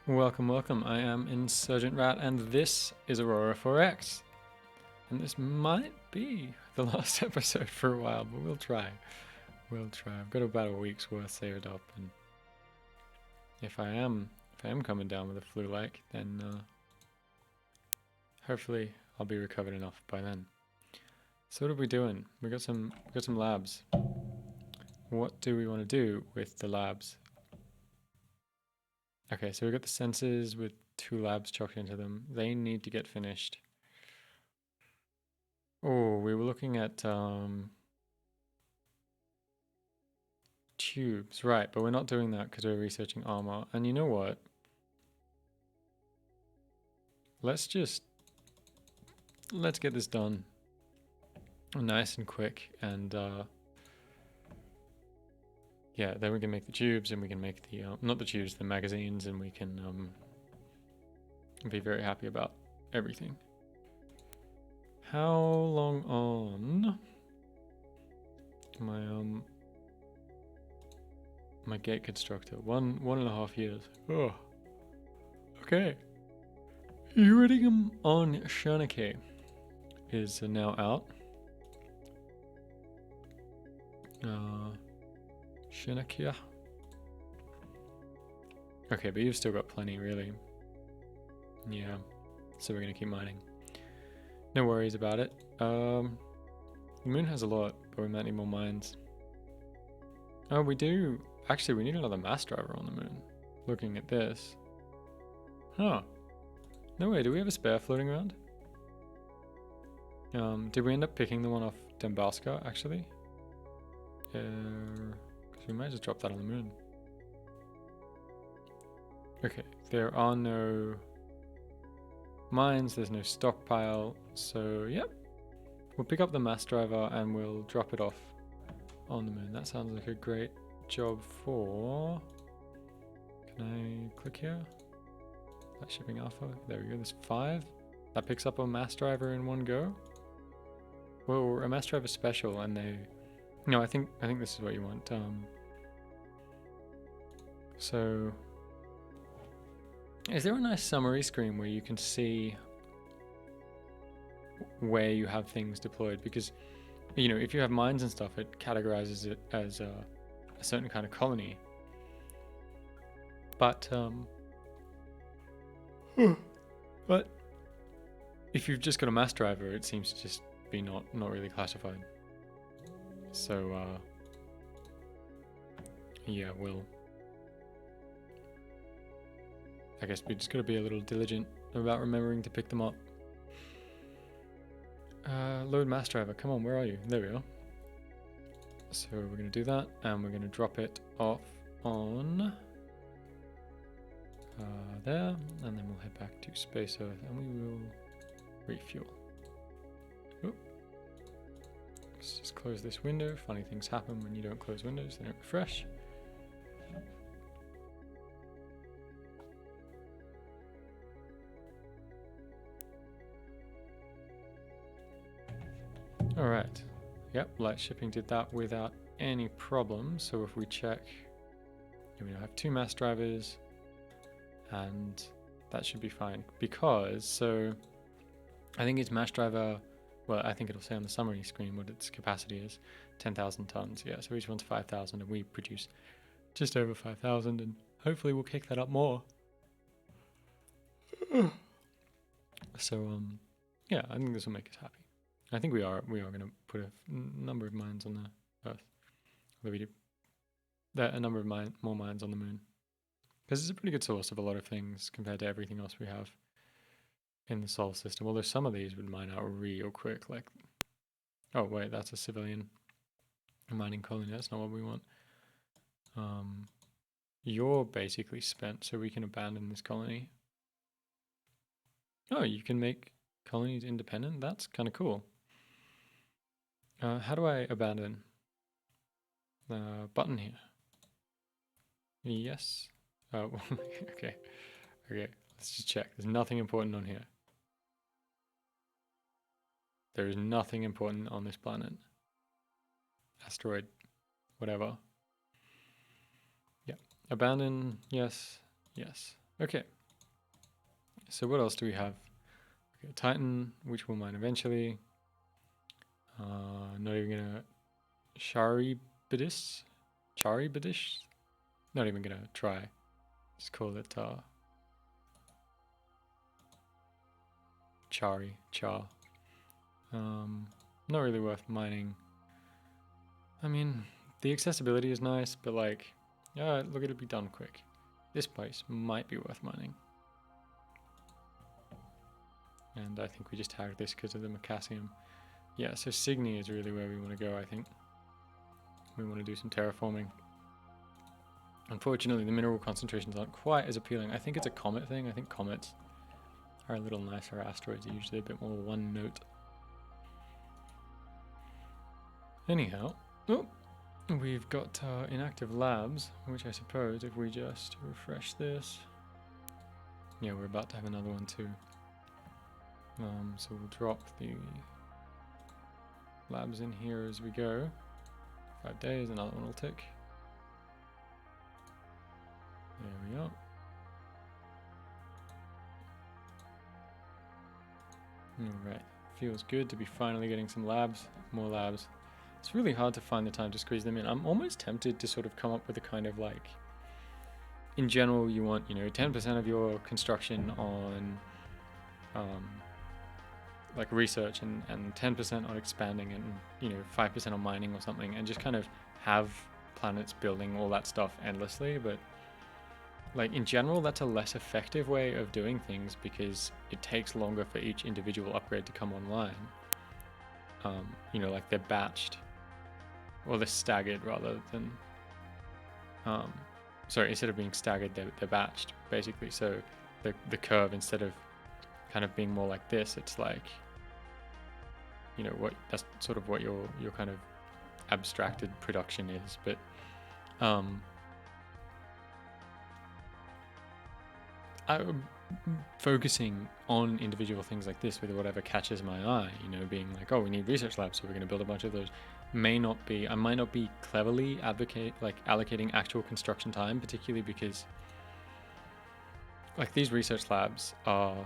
Welcome, welcome. I am Insurgent Rat, and this is Aurora 4X. And this might be the last episode for a while, but we'll try. We'll try. I've got about a week's worth saved up, and if I am coming down with a flu-like, then hopefully I'll be recovered enough by then. So what are we doing? We got some labs. What do we want to do with the labs? Okay, so we've got the sensors with 2 labs chucked into them. They need to get finished. Oh, we were looking at tubes, right, but we're not doing that because we're researching armor. And you know what? Let's get this done nice and quick, and yeah, then we can make the tubes, and we can make the not the tubes, the magazines, and we can be very happy about everything. How long on my gate constructor? 1.5 years. Oh, okay. Iridium on Shanake is now out. Shanakia. Okay, but you've still got plenty, really. Yeah, so we're gonna keep mining. No worries about it. The moon has a lot, but we might need more mines. Oh, we do. Actually, we need another mass driver on the moon. Looking at this. Huh. No way, do we have a spare floating around? Did we end up picking the one off Dembaska, actually? Because we might just drop that on the moon. Okay, there are no mines, there's no stockpile, so yep. We'll pick up the mass driver and we'll drop it off on the moon. That sounds like a great job for... Can I click here? That shipping alpha. There we go, there's 5. That picks up a mass driver in one go. Well, a mass driver special, and they... No, I think this is what you want. So... Is there a nice summary screen where you can see where you have things deployed? Because, you know, if you have mines and stuff, it categorizes it as a certain kind of colony. But if you've just got a mass driver, it seems to just be not really classified. So yeah, I guess we just gotta be a little diligent about remembering to pick them up. Load mass driver, come on, where are you? There we are. So we're gonna do that, and we're gonna drop it off on there, and then we'll head back to Space Earth, and we will refuel. Oh. Let's just close this window. Funny things happen when you don't close windows, they don't refresh. Alright, yep, light shipping did that without any problem. So if we check, we now have 2 mass drivers, and that should be fine. Because, so, I think it's mass driver, well, I think it'll say on the summary screen what its capacity is, 10,000 tons, yeah, so each one's 5,000, and we produce just over 5,000, and hopefully we'll kick that up more. So, yeah, I think this will make us happy. I think we are going to put a number of mines on the Earth. Although we do a number of more mines on the moon, because it's a pretty good source of a lot of things compared to everything else we have in the solar system. Although some of these would mine out real quick, like, oh wait, that's a civilian mining colony. That's not what we want. You're basically spent, so we can abandon this colony. Oh, you can make colonies independent? That's kind of cool. How do I abandon? Button here. Yes. Oh, okay. Okay, let's just check. There's nothing important on here. There is nothing important on this planet. Asteroid. Whatever. Yeah. Abandon. Yes. Yes. Okay. So what else do we have? Okay, Titan, which we'll mine eventually. Not even gonna Charybdis? Not even gonna try. Just call it Char. Not really worth mining. I mean, the accessibility is nice, but like, look, it'll be done quick. This place might be worth mining. And I think we just tagged this because of the Macassium. Yeah, so Signy is really where we want to go, I think. We want to do some terraforming. Unfortunately, the mineral concentrations aren't quite as appealing. I think it's a comet thing. I think comets are a little nicer. Asteroids are usually a bit more one note. Anyhow, we've got inactive labs, which I suppose if we just refresh this. Yeah, we're about to have another one too. So we'll drop the labs in here as we go. 5 days, another one will tick. There we are. Alright, feels good to be finally getting some labs, more labs. It's really hard to find the time to squeeze them in. I'm almost tempted to sort of come up with a kind of like, in general you want, 10% of your construction on like research and 10% on expanding and 5% on mining or something, and just kind of have planets building all that stuff endlessly. But like in general, that's a less effective way of doing things because it takes longer for each individual upgrade to come online. Like they're batched, or they're staggered rather than instead of being staggered, they're batched basically. So the curve, instead of kind of being more like this, it's like that's sort of what your kind of abstracted production is. But focusing on individual things like this with whatever catches my eye, being like, oh, we need research labs, so we're going to build a bunch of those, I might not be cleverly allocating actual construction time, particularly because like these research labs are,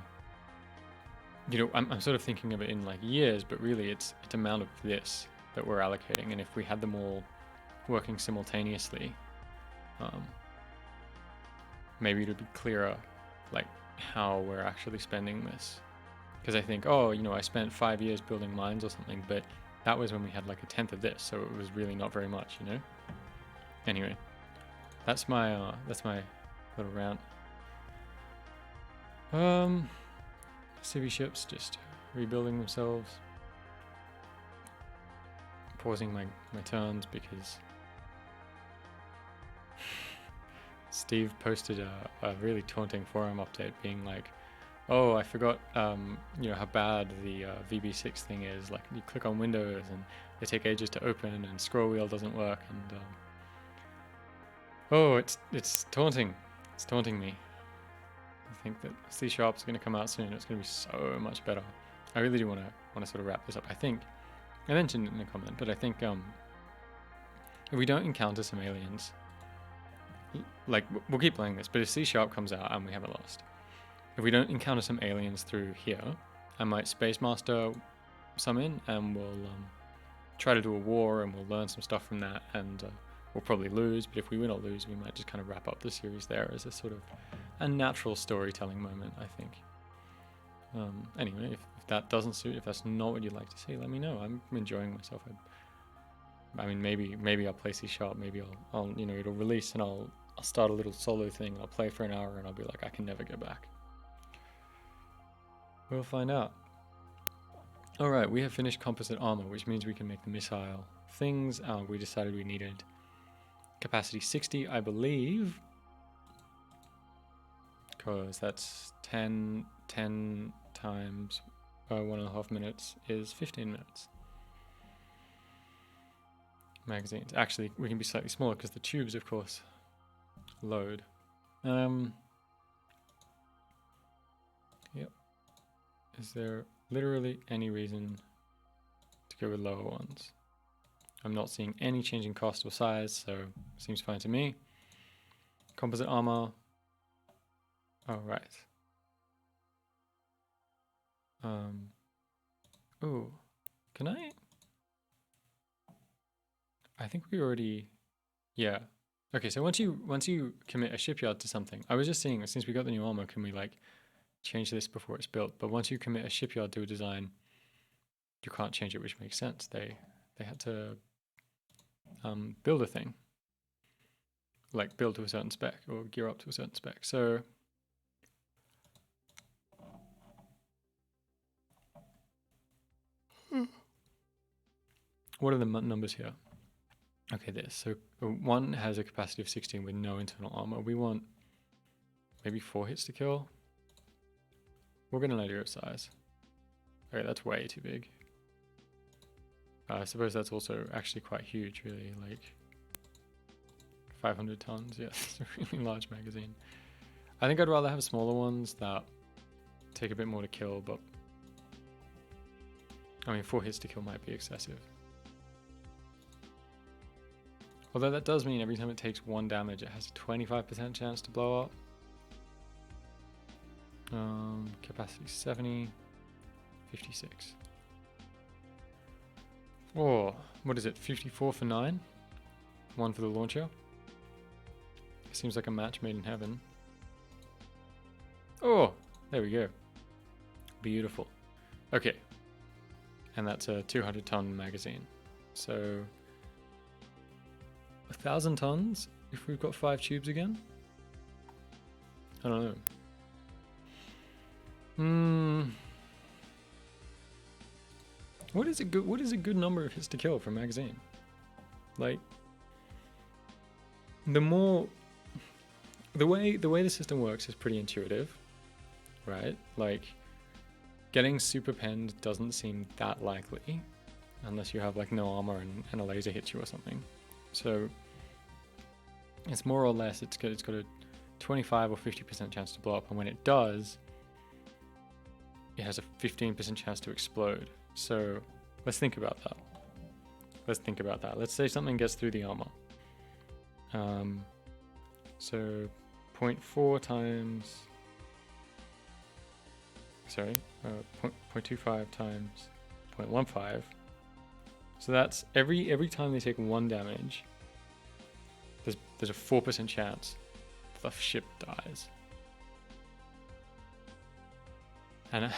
I'm sort of thinking of it in like years, but really it's amount of this that we're allocating. And if we had them all working simultaneously, maybe it would be clearer like how we're actually spending this. Because I think, I spent 5 years building mines or something, but that was when we had like 1/10 of this, so it was really not very much, Anyway, that's my little rant. Civvy ships just rebuilding themselves. Pausing my turns because Steve posted a really taunting forum update being like, oh, I forgot, how bad the VB6 thing is. Like, you click on Windows and they take ages to open, and scroll wheel doesn't work, and it's taunting. It's taunting me. I think that C# is going to come out soon. It's going to be so much better. I really do want to sort of wrap this up. I think I mentioned it in a comment, but I think if we don't encounter some aliens, like we'll keep playing this, but if C# comes out and we haven't lost, if we don't encounter some aliens through here, I might Space Master some in, and we'll try to do a war, and we'll learn some stuff from that, and we'll probably lose, but if we win or lose, we might just kind of wrap up the series there as a sort of a natural storytelling moment, I think. Anyway, if that doesn't suit, if that's not what you'd like to see, let me know. I'm enjoying myself. I mean, maybe I'll play C#, maybe I'll it'll release and I'll start a little solo thing, I'll play for an hour, and I'll be like, I can never go back. We'll find out. Alright, we have finished composite armor, which means we can make the missile things. We decided we needed capacity 60, I believe, because that's 10 times 1.5 minutes is 15 minutes. Magazines. Actually, we can be slightly smaller because the tubes, of course, load. Yep. Is there literally any reason to go with lower ones? I'm not seeing any change in cost or size, so seems fine to me. Composite armor. Oh, right. Oh, can I? I think we already, yeah. Okay, so once you commit a shipyard to something, I was just seeing, since we got the new armor, can we like change this before it's built? But once you commit a shipyard to a design, you can't change it, which makes sense. They had to build a thing, like build to a certain spec or gear up to a certain spec. So what are the numbers here? Okay, this. So one has a capacity of 16 with no internal armor. We want maybe 4 hits to kill. We'll get an idea of size. Okay, that's way too big. I suppose that's also actually quite huge, really, like 500 tons. Yeah, it's a really large magazine. I think I'd rather have smaller ones that take a bit more to kill, but I mean, 4 hits to kill might be excessive. Although that does mean every time it takes 1 damage, it has a 25% chance to blow up. Capacity 70, 56. Oh, what is it? 54 for 9? 1 for the launcher. Seems like a match made in heaven. Oh, there we go. Beautiful. Okay. And that's a 200-ton magazine. So 1,000 tons if we've got 5 tubes again? I don't know. What is a good number of hits to kill for a magazine? Like, the way the system works is pretty intuitive, right? Like, getting super penned doesn't seem that likely unless you have like no armor and a laser hits you or something. So it's more or less it's got a 25 or 50% chance to blow up, and when it does, it has a 15% chance to explode. So let's think about that. Let's say something gets through the armor. So 0.4 times, 0.25 times 0.15. So that's every time they take 1 damage, there's a 4% chance the ship dies. And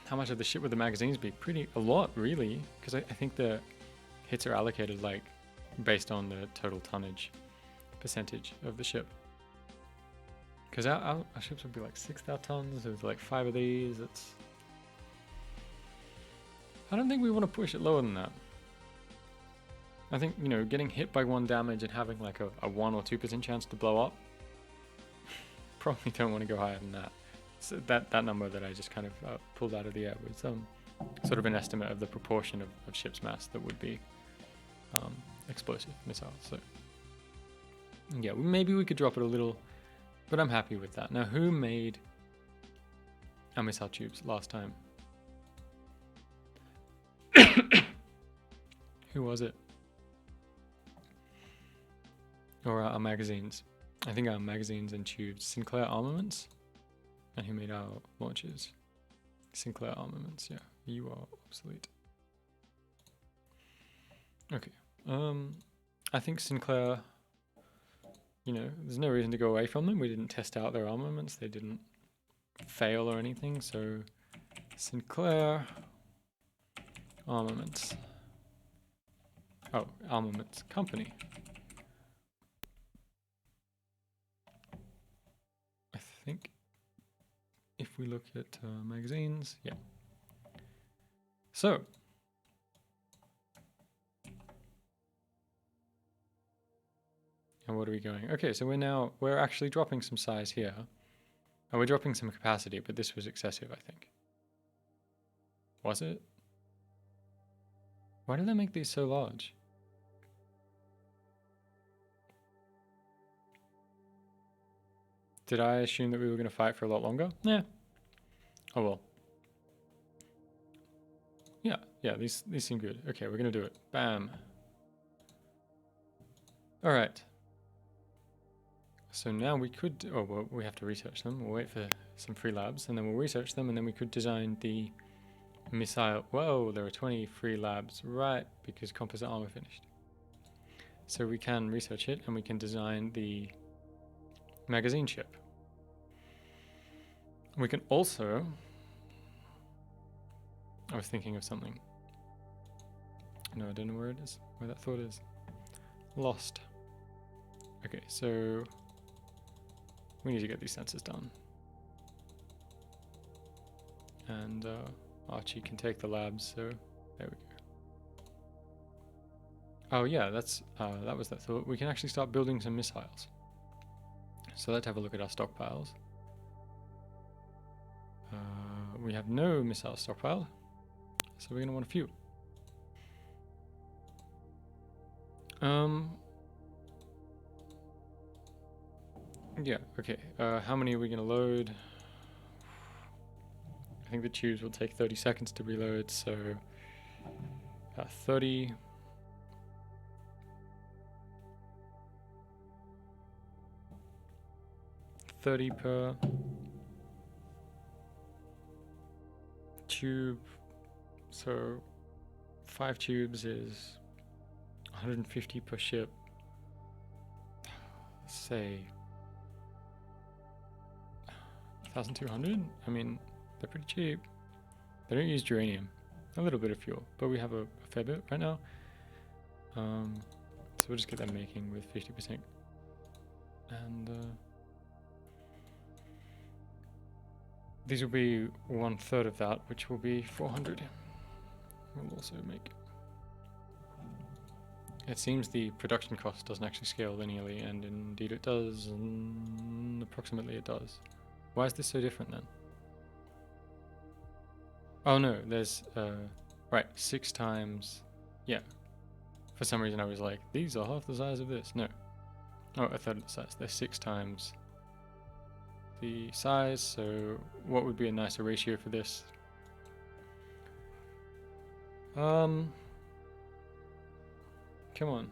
how much of the ship would the magazines be? A lot, really, because I think the hits are allocated like based on the total tonnage percentage of the ship. Because our ships would be like 6,000 tons. There's like 5 of these. I don't think we want to push it lower than that. I think, getting hit by 1 damage and having like a 1 or 2% chance to blow up, probably don't want to go higher than that. So that number that I just kind of pulled out of the air was sort of an estimate of the proportion of ship's mass that would be explosive missiles. So yeah, maybe we could drop it a little, but I'm happy with that. Now, who made our missile tubes last time? Who was it? Or our magazines? I think our magazines and tubes. Sinclair Armaments? And who made our launches? Sinclair Armaments, yeah. You are obsolete. Okay. I think Sinclair, there's no reason to go away from them. We didn't test out their armaments. They didn't fail or anything. So Sinclair Armaments. Oh, Armaments Company. I think if we look at magazines, yeah. So and what are we going? Okay, so we're actually dropping some size here. And we're dropping some capacity, but this was excessive, I think. Was it? Why did they make these so large? Did I assume that we were going to fight for a lot longer? Yeah. Oh well. Yeah, these seem good. Okay, we're going to do it. Bam. All right. So now we could, well, we have to research them. We'll wait for some free labs, and then we'll research them, and then we could design the Missile. Whoa, there are 20 free labs. Right, because composite armor finished. So we can research it and we can design the magazine ship. We can also... I was thinking of something. No, I don't know where it is. Where that thought is. Lost. Okay, so... we need to get these sensors done. And Archie can take the labs, so there we go. Oh yeah, that was that thought. We can actually start building some missiles. So let's have a look at our stockpiles. We have no missiles stockpiled, so we're going to want a few. Yeah, okay. How many are we going to load? I think the tubes will take 30 seconds to reload, so 30. Per tube, so 5 tubes is 150 per ship. Say 1,200? I mean, they're pretty cheap. They don't use uranium. A little bit of fuel, but we have a fair bit right now. So we'll just get them making with 50%. And these will be 1/3 of that, which will be 400. We'll also make... It seems the production cost doesn't actually scale linearly, and indeed it does, and approximately it does. Why is this so different then? Oh no, there's, right, 6 times, yeah. For some reason I was like, these are half the size of this. No. Oh, 1/3 of the size. They're 6 times the size, so what would be a nicer ratio for this? Come on.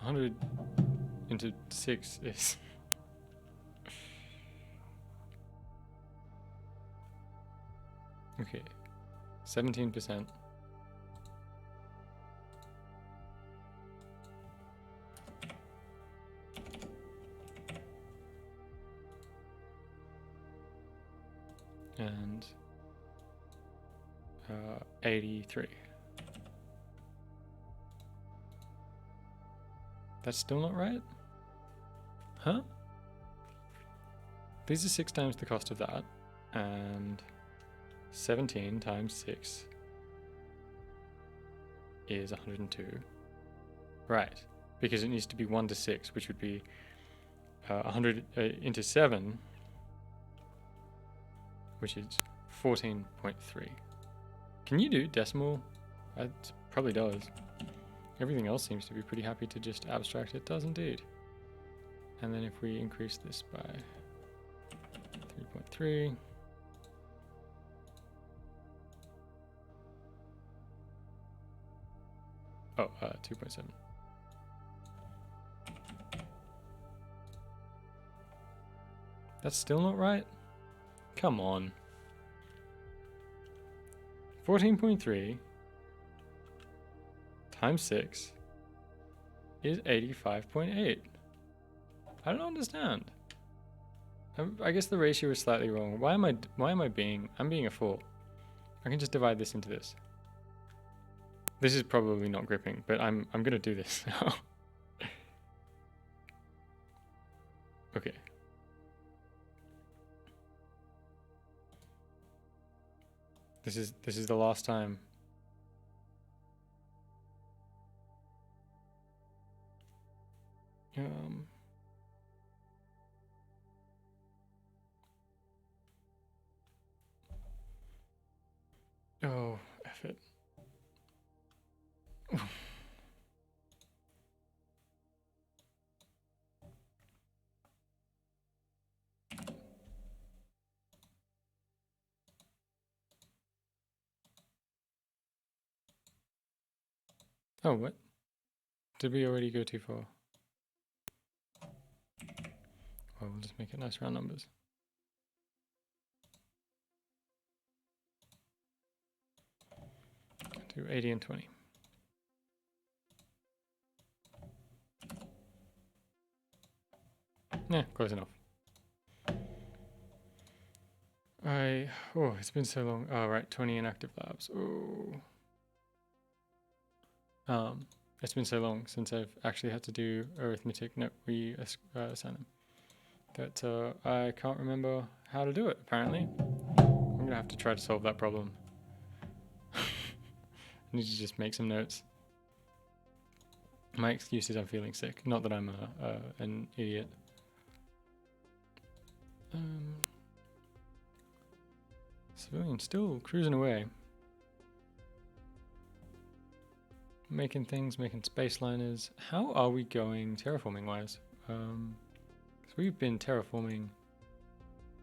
100 into 6 is... okay. 17%. And 83. That's still not right? Huh? These are 6 times the cost of that, and 17 times 6 is 102. Right, because it needs to be 1 to 6, which would be 100 into 7, which is 14.3. Can you do decimal? It probably does. Everything else seems to be pretty happy to just abstract. It does indeed. And then if we increase this by 3.3, oh, 2.7. That's still not right? Come on. 14.3 times 6 is 85.8. I don't understand. I guess the ratio is slightly wrong. I'm being a fool. I can just divide this into this. This is probably not gripping, but I'm gonna do this now. Okay. This is the last time. Oh, F it. Oh, what? Did we already go too far? Well, we'll just make it nice round numbers. Do 80 and 20. Yeah, close enough. Oh, it's been so long. Oh, right, 20 inactive labs. Oh. It's been so long since I've actually had to do arithmetic. No, we assign them. That I can't remember how to do it, apparently. I'm gonna have to try to solve that problem. I need to just make some notes. My excuse is I'm feeling sick. Not that I'm an idiot. Civilian still cruising away. Making things, making space liners. How are we going terraforming wise? So we've been terraforming.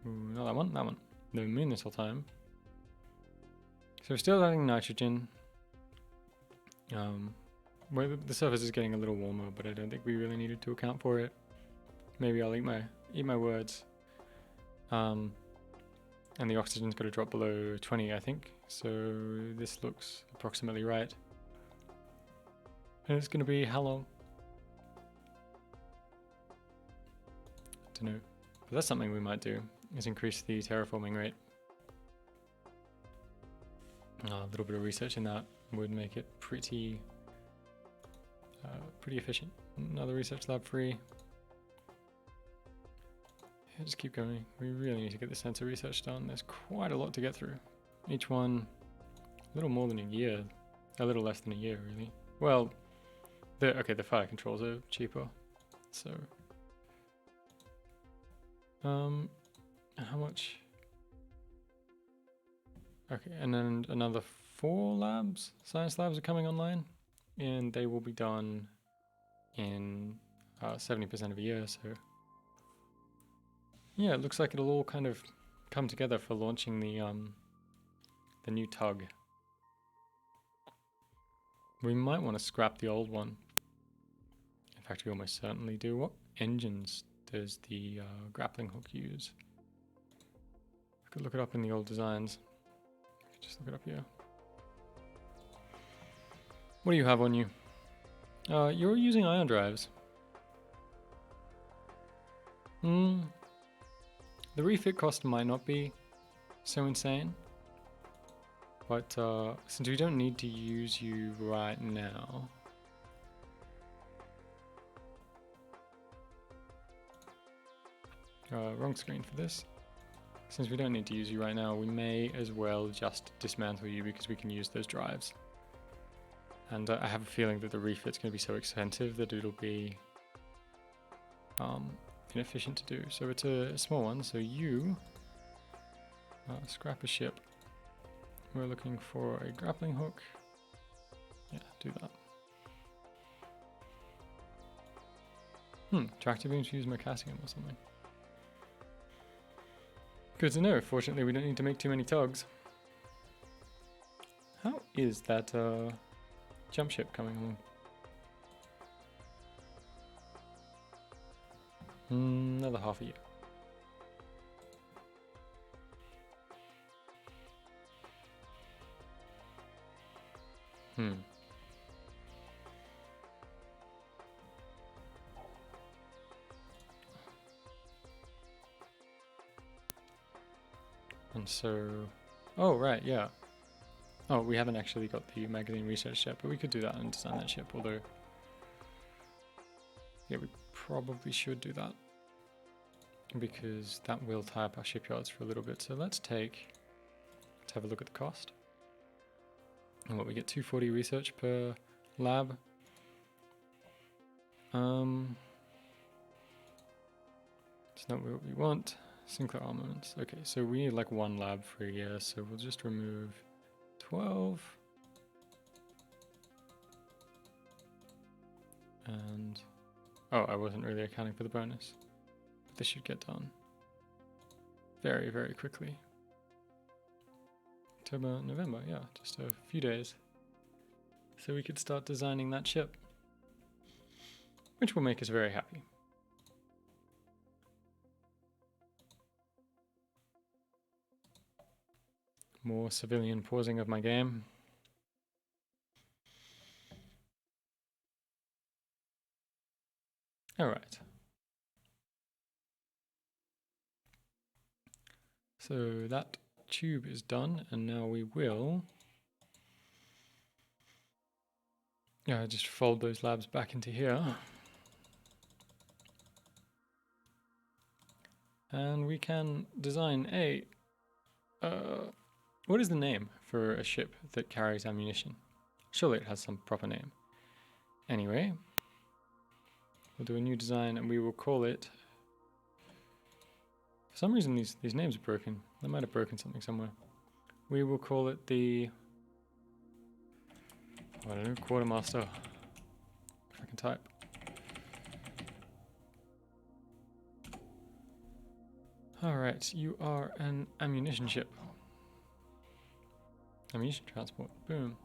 Ooh, not that one, that one. The moon this whole time. So we're still adding nitrogen. Well, the surface is getting a little warmer, but I don't think we really needed to account for it. Maybe I'll eat my words. And the oxygen's got to drop below 20, I think. So this looks approximately right. And it's going to be how long? Don't know. But that's something we might do, is increase the terraforming rate. A little bit of research in that would make it pretty efficient. Another research lab free. Yeah, just keep going. We really need to get the sensor research done. There's quite a lot to get through. Each one a little more than a year. A little less than a year, really. Well, the fire controls are cheaper. So, how much? Okay, and then another 4 labs, science labs are coming online, and they will be done in 70% of a year, so yeah, it looks like it'll all kind of come together for launching the new tug. We might want to scrap the old one. In fact, we almost certainly do. What engines does the grappling hook use? I could look it up in the old designs. Just look it up here. What do you have on you? You're using ion drives. The refit cost might not be so insane, but since we don't need to use you right now, wrong screen for this. Since we don't need to use you right now, we may as well just dismantle you because we can use those drives. And I have a feeling that the refit's going to be so expensive that it'll be inefficient to do. So it's a small one. So you scrap a ship. We're looking for a grappling hook. Yeah, do that. Tractor beams use mercasium or something. Good to know. Fortunately, we don't need to make too many tugs. How is that jump ship coming along? Another half a year. And so, oh right, yeah. Oh, we haven't actually got the magazine research yet, but we could do that and design that ship, although, yeah, we probably should do that because that will tie up our shipyards for a little bit. So let's have a look at the cost. And what we get, 240 research per lab. It's not what we want. Sinclair armaments. Okay, so we need like 1 lab for a year, so we'll just remove 12. And oh, I wasn't really accounting for the bonus. But this should get done very, very quickly. October, November, yeah, just a few days. So we could start designing that ship, which will make us very happy. More civilian pausing of my game. All right. So that tube is done, and now we will just fold those labs back into here. And we can design a... what is the name for a ship that carries ammunition? Surely it has some proper name. Anyway, we'll do a new design and we will call it... For some reason these names are broken. They might have broken something somewhere. We will call it the... I don't know, quartermaster. If I can type. Alright, you are an ammunition ship. Ammunition transport. Boom.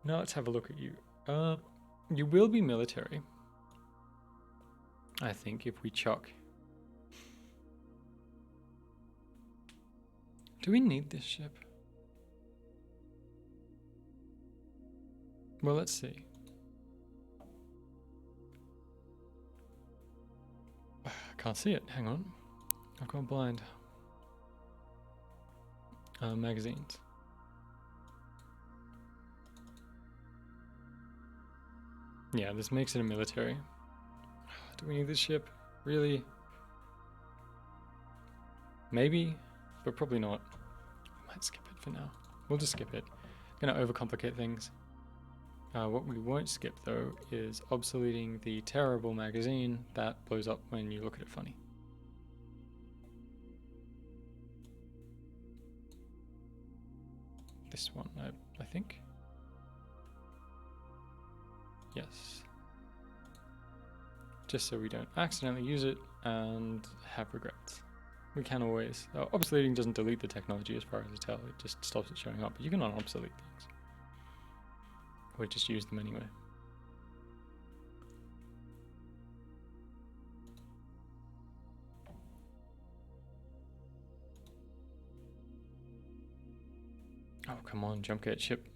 Now let's have a look at you. You will be military. I think if we chuck... Do we need this ship? Well, let's see. I can't see it. Hang on. I've gone blind. Magazines. Yeah, this makes it a military. Do we need this ship? Really? Maybe, but probably not. I might skip it for now. We'll just skip it. I'm gonna overcomplicate things. What we won't skip though is obsoleting the terrible magazine that blows up when you look at it funny. This one, I think. Yes. Just so we don't accidentally use it and have regrets. We can always... obsoleting doesn't delete the technology as far as I tell, it just stops it showing up. But you can unobsolete things. Or just use them anyway. Oh, come on, jump gate ship.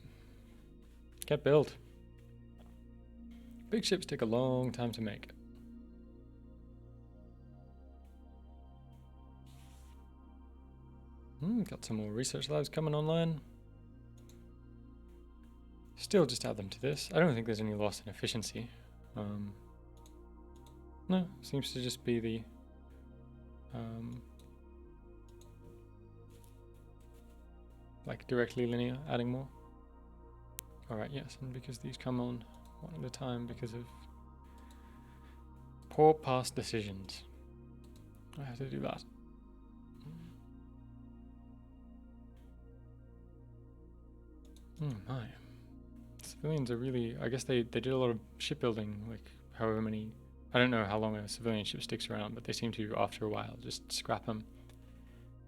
Get built. Big ships take a long time to make. Got some more research labs coming online. Still just add them to this. I don't think there's any loss in efficiency. No, seems to just be the like directly linear, adding more. Alright, yes, and because these come on one at a time because of poor past decisions, I have to do that. My. Civilians are really, I guess they did a lot of shipbuilding, like however many, I don't know how long a civilian ship sticks around, but they seem to, after a while, just scrap them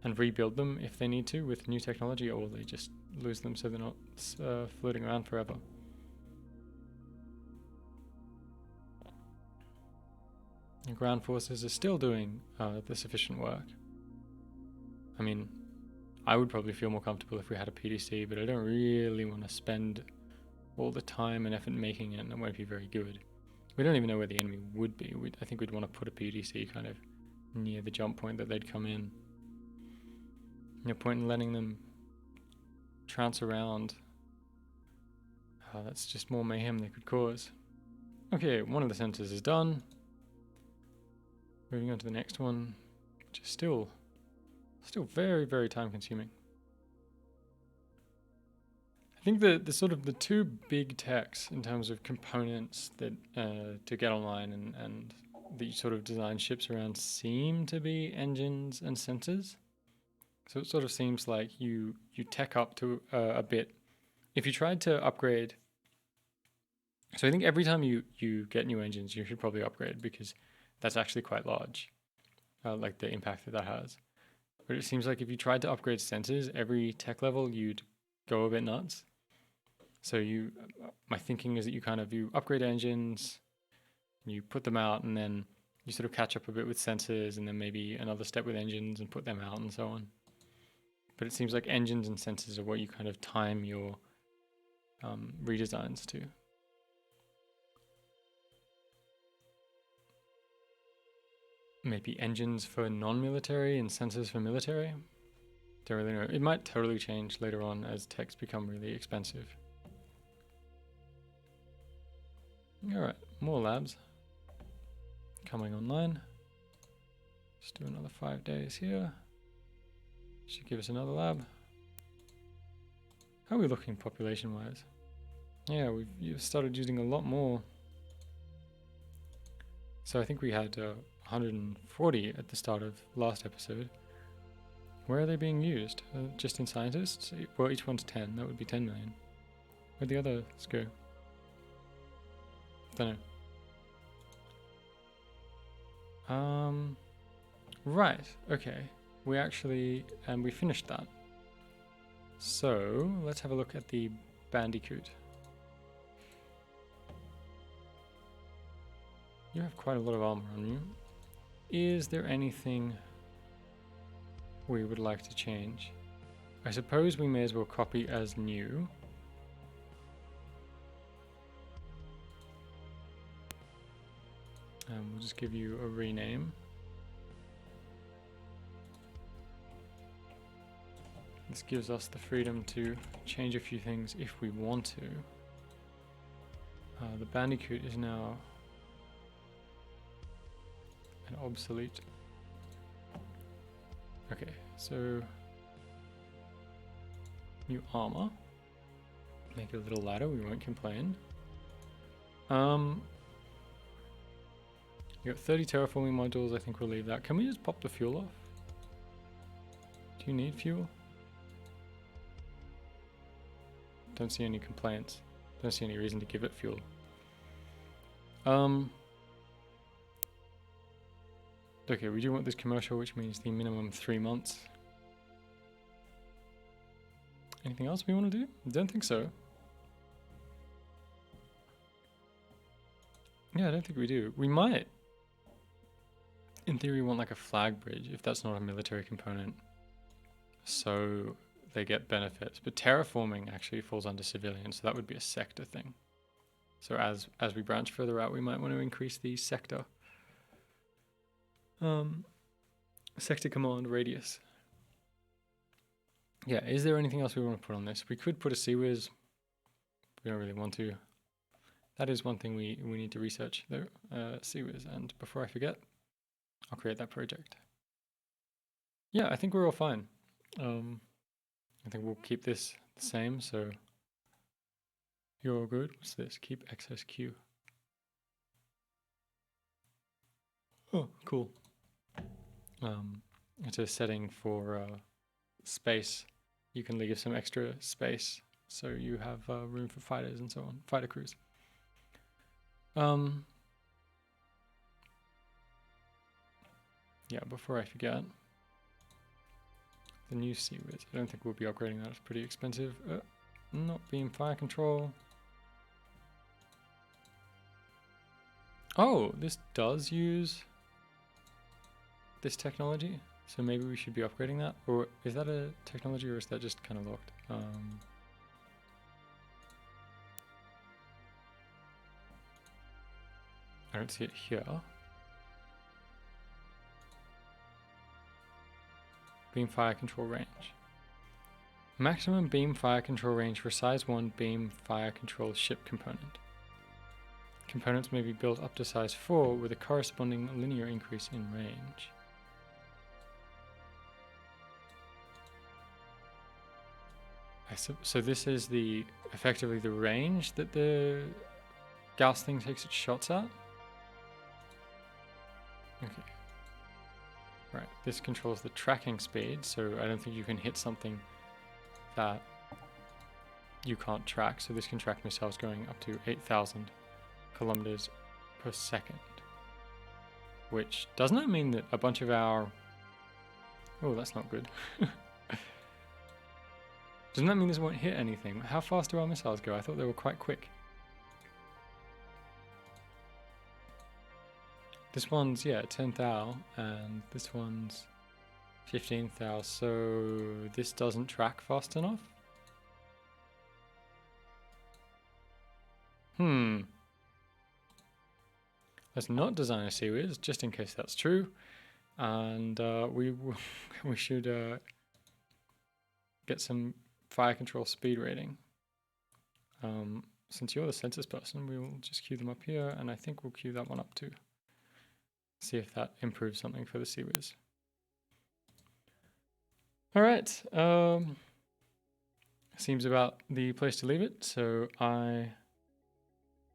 and rebuild them if they need to with new technology, or they just lose them so they're not floating around forever. The ground forces are still doing the sufficient work. I mean, I would probably feel more comfortable if we had a PDC, but I don't really want to spend all the time and effort making it, and it won't be very good. We don't even know where the enemy would be. I think we'd want to put a PDC kind of near the jump point that they'd come in. No point in letting them trounce around. That's just more mayhem they could cause. Okay, one of the sensors is done. Moving on to the next one, which is still very, very time consuming. I think the sort of the two big techs in terms of components that to get online and that you sort of design ships around seem to be engines and sensors. So it sort of seems like you tech up to a bit. If you tried to upgrade, so I think every time you get new engines, you should probably upgrade because that's actually quite large, like the impact that has. But it seems like if you tried to upgrade sensors every tech level, you'd go a bit nuts. So my thinking is that you upgrade engines, you put them out, and then you sort of catch up a bit with sensors, and then maybe another step with engines and put them out and so on. But it seems like engines and sensors are what you kind of time your redesigns to. Maybe engines for non-military and sensors for military. Don't really know. It might totally change later on as techs become really expensive. Alright, more labs coming online. Just do another 5 days here. Should give us another lab. How are we looking population-wise? Yeah, you've started using a lot more. So I think we had 140 at the start of last episode. Where are they being used? Just in scientists? Well, each one's 10. That would be 10 million. Where'd the others go? Don't know. Right. Okay. We actually... And we finished that. So, let's have a look at the Bandicoot. You have quite a lot of armor on you. Is there anything we would like to change? I suppose we may as well copy as new. We'll just give you a rename. This gives us the freedom to change a few things if we want to. The Bandicoot is now an obsolete. Okay, so new armor. Make it a little lighter, we won't complain. You got 30 terraforming modules, I think we'll leave that. Can we just pop the fuel off? Do you need fuel? Don't see any complaints. Don't see any reason to give it fuel. Okay, we do want this commercial, which means the minimum 3 months. Anything else we want to do? Don't think so. Yeah, I don't think we do. We might, in theory, want like a flag bridge, if that's not a military component. So they get benefits. But terraforming actually falls under civilian, so that would be a sector thing. So as we branch further out, we might want to increase the sector. Sector command radius. Yeah, is there anything else we want to put on this? We could put a CWIS. We don't really want to. That is one thing we need to research, though, CWIS. And before I forget, I'll create that project. Yeah, I think we're all fine. I think we'll keep this the same, so you're all good. What's this? Keep excess Q. Oh, cool. It's a setting for space. You can leave some extra space so you have room for fighters and so on, fighter crews. Yeah, before I forget, the new CWIS. I don't think we'll be upgrading that. It's pretty expensive. Not beam fire control. Oh, this does use this technology, so maybe we should be upgrading that. Or is that a technology, or is that just kind of locked? I don't see it here. Beam fire control range. Maximum beam fire control range for size 1 beam fire control ship component. Components may be built up to size 4 with a corresponding linear increase in range. So this is effectively the range that the Gauss thing takes its shots at? Okay. Right, this controls the tracking speed, so I don't think you can hit something that you can't track. So this can track missiles going up to 8,000 kilometers per second. Which, doesn't that mean that a bunch of our... Oh, that's not good. Doesn't that mean this won't hit anything? How fast do our missiles go? I thought they were quite quick. This one's, yeah, 10,000, and this one's 15,000, so this doesn't track fast enough? Let's not design a CWIS, just in case that's true. and we should get some fire control speed rating. Since you're the census person, we will just queue them up here, and I think we'll queue that one up too. See if that improves something for the Seawiz. All right. Seems about the place to leave it. So I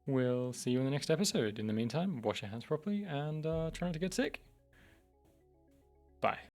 will see you in the next episode. In the meantime, wash your hands properly and try not to get sick. Bye.